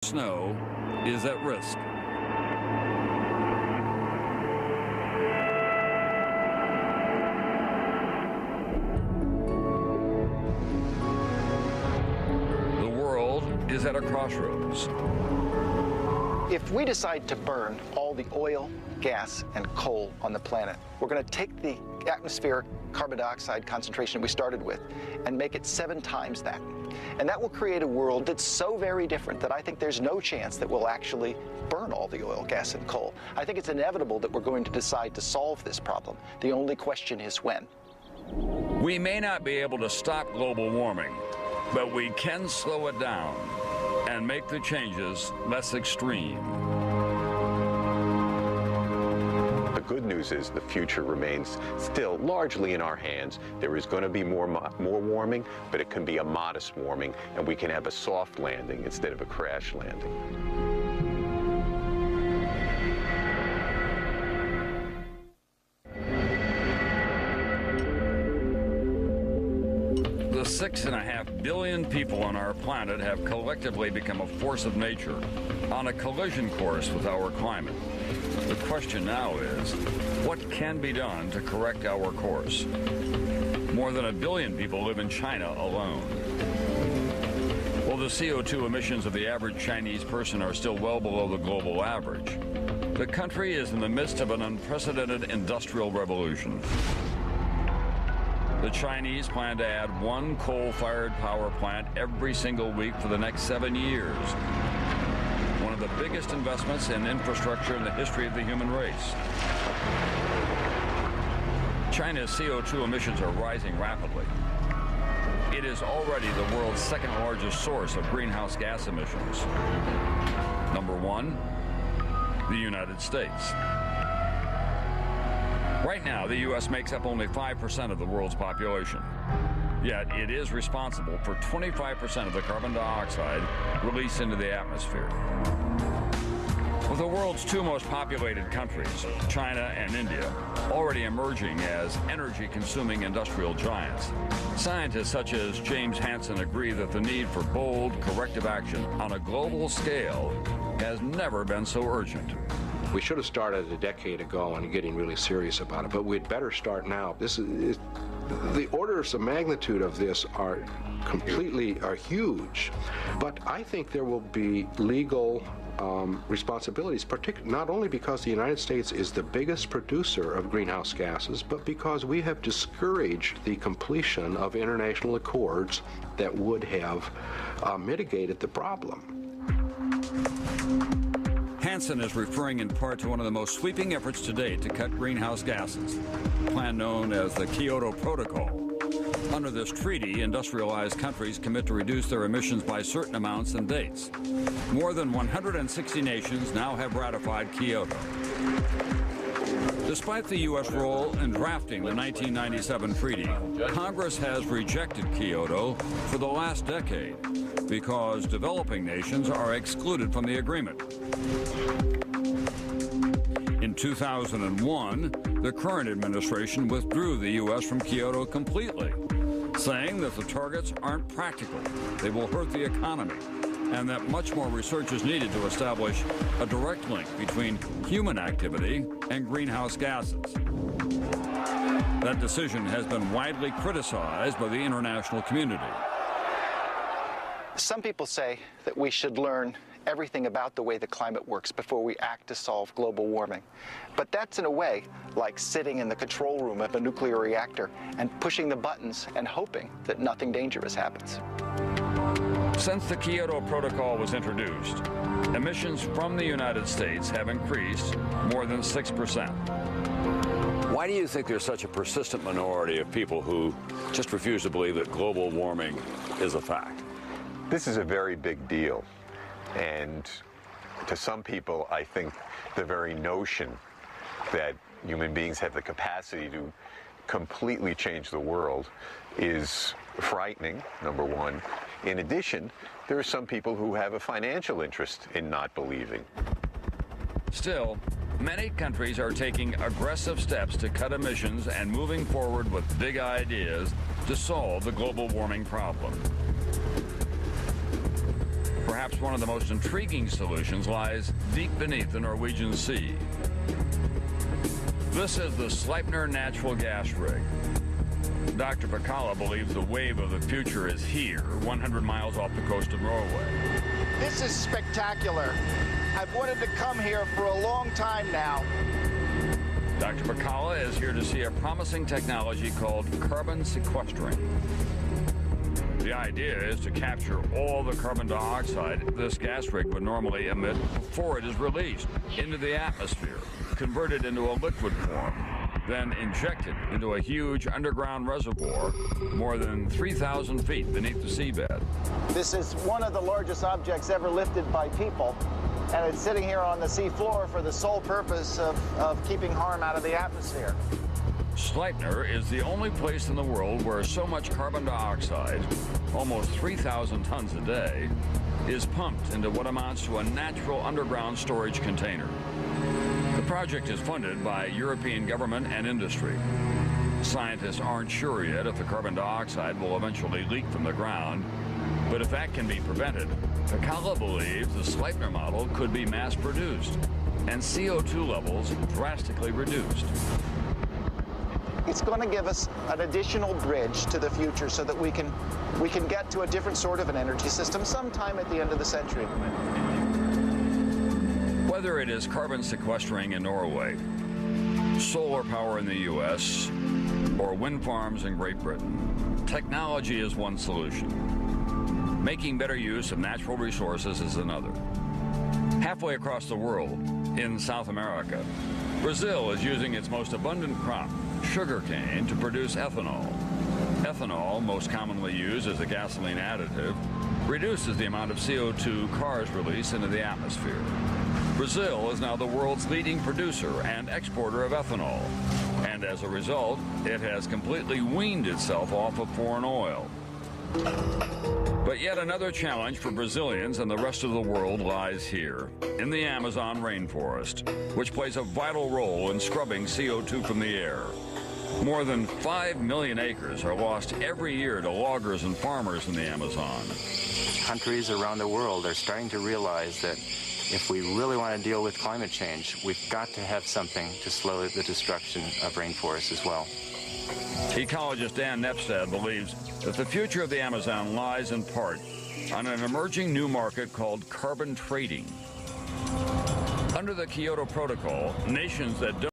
Snow is at risk. The world is at a crossroads. If we decide to burn all the oil, gas, and coal on the planet, we're going to take the atmospheric carbon dioxide concentration we started with and make it 7 times that. And that will create a world that's so very different that I think there's no chance that we'll actually burn all the oil, gas, and coal. I think it's inevitable that we're going to decide to solve this problem. The only question is when. We may not be able to stop global warming, but we can slow it down and make the changes less extreme. The good news is the future remains still largely in our hands. There is going to be more warming, but it can be a modest warming, and we can have a soft landing instead of a crash landing. The 6.5 billion people on our planet have collectively become a force of nature on a collision course with our climate. The question now is, what can be done to correct our course? More than 1 billion people live in China alone. While the CO2 emissions of the average Chinese person are still well below the global average, the country is in the midst of an unprecedented industrial revolution. The Chinese plan to add 1 coal-fired power plant every single week for the next 7 years. One of the biggest investments in infrastructure in the history of the human race. China's CO2 emissions are rising rapidly. It is already the world's 2nd largest source of greenhouse gas emissions. Number 1, the United States. Right now, the U.S. makes up only 5% of the world's population. Yet it is responsible for 25% of the carbon dioxide released into the atmosphere. With the world's 2 most populated countries, China and India, already emerging as energy-consuming industrial giants, scientists such as James Hansen agree that the need for bold, corrective action on a global scale has never been so urgent. We should have started a decade ago and getting really serious about it, but we'd better start now. The orders of magnitude of this are huge, but I think there will be legal responsibilities, not only because the United States is the biggest producer of greenhouse gases, but because we have discouraged the completion of international accords that would have mitigated the problem. Hansen is referring in part to one of the most sweeping efforts to date to cut greenhouse gases, a plan known as the Kyoto Protocol. Under this treaty, industrialized countries commit to reduce their emissions by certain amounts and dates. More than 160 nations now have ratified Kyoto. Despite the U.S. role in drafting the 1997 treaty, Congress has rejected Kyoto for the last decade because developing nations are excluded from the agreement. In 2001, the current administration withdrew the U.S. from Kyoto completely, saying that the targets aren't practical, they will hurt the economy, and that much more research is needed to establish a direct link between human activity and greenhouse gases. That decision has been widely criticized by the international community. Some people say that we should learn everything about the way the climate works before we act to solve global warming. But that's in a way like sitting in the control room of a nuclear reactor and pushing the buttons and hoping that nothing dangerous happens. Since the Kyoto Protocol was introduced, emissions from the United States have increased more than 6%. Why do you think there's such a persistent minority of people who just refuse to believe that global warming is a fact? This is a very big deal. And to some people, I think the very notion that human beings have the capacity to completely change the world is frightening, number 1. In addition, there are some people who have a financial interest in not believing. Still, many countries are taking aggressive steps to cut emissions and moving forward with big ideas to solve the global warming problem. perhaps one of the most intriguing solutions lies deep beneath the Norwegian Sea. This is the Sleipner natural gas rig. Dr. Bacala believes the wave of the future is here, 100 miles off the coast of Norway. This is spectacular. I've wanted to come here for a long time now. Dr. Bacala is here to see a promising technology called carbon sequestering. The idea is to capture all the carbon dioxide this gas rig would normally emit before it is released into the atmosphere, converted into a liquid form, then injected into a huge underground reservoir more than 3,000 feet beneath the seabed. This is one of the largest objects ever lifted by people, and it's sitting here on the sea floor for the sole purpose of keeping harm out of the atmosphere. Sleipner is the only place in the world where so much carbon dioxide, almost 3,000 tons a day, is pumped into what amounts to a natural underground storage container. The project is funded by European government and industry. Scientists aren't sure yet if the carbon dioxide will eventually leak from the ground, but if that can be prevented, Bacala believes the Sleipner model could be mass-produced and CO2 levels drastically reduced. It's going to give us an additional bridge to the future so that we can get to a different sort of an energy system sometime at the end of the century. Whether it is carbon sequestering in Norway, solar power in the U.S., or wind farms in Great Britain, technology is one solution. Making better use of natural resources is another. Halfway across the world, in South America, Brazil is using its most abundant crop, sugarcane, to produce ethanol. Ethanol, most commonly used as a gasoline additive, reduces the amount of CO2 cars release into the atmosphere. Brazil is now the world's leading producer and exporter of ethanol, and as a result, it has completely weaned itself off of foreign oil. But yet another challenge for Brazilians and the rest of the world lies here, in the Amazon rainforest, which plays a vital role in scrubbing CO2 from the air. More than 5 million acres are lost every year to loggers and farmers in the Amazon. Countries around the world are starting to realize that if we really want to deal with climate change, we've got to have something to slow the destruction of rainforests as well. Ecologist Dan Nepstad believes that the future of the Amazon lies in part on an emerging new market called carbon trading. Under the Kyoto Protocol, nations that don't